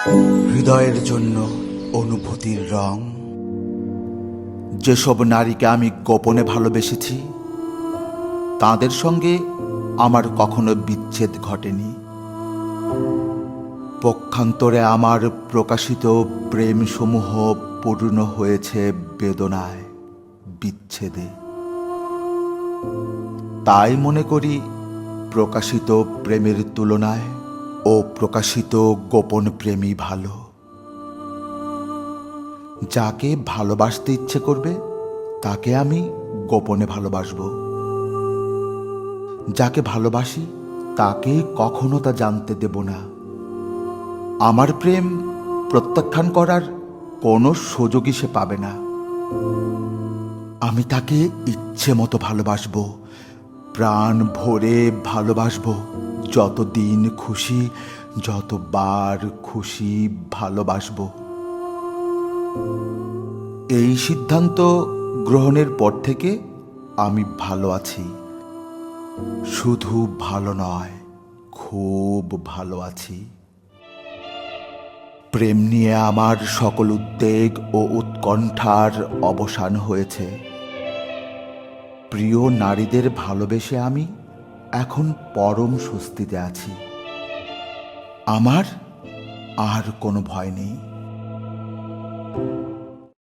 হৃদয়ের জন্য অনুভূতির রং। যেসব নারীকে আমি গোপনে ভালোবেসেছি তাদের সঙ্গে আমার কখনো বিচ্ছেদ ঘটেনি। পক্ষান্তরে আমার প্রকাশিত প্রেমসমূহ পূর্ণ হয়েছে বেদনায়, বিচ্ছেদে। তাই মনে করি প্রকাশিত প্রেমের তুলনায় অপ্রকাশিত গোপন প্রেমই ভালো। যাকে ভালোবাসতে ইচ্ছে করবে তাকে আমি গোপনে ভালোবাসবো। যাকে ভালোবাসি তাকে কখনো তা জানতে দেব না। আমার প্রেম প্রত্যাখ্যান করার কোনো সুযোগই সে পাবে না। আমি তাকে ইচ্ছে মতো ভালোবাসবো, প্রাণ ভরে ভালোবাসবো, যতদিন খুশি, যতবার খুশি ভালোবাসবো। এই সিদ্ধান্ত গ্রহণের পর থেকে আমি ভালো আছি। শুধু ভালো নয়, খুব ভালো আছি। প্রেম নিয়ে আমার সকল উদ্বেগ ও উৎকণ্ঠার অবসান হয়েছে। প্রিয় নারীদের ভালোবেসে আমি এখন পরম স্বস্তিতে আছি। আমার আর কোনো ভয় নেই।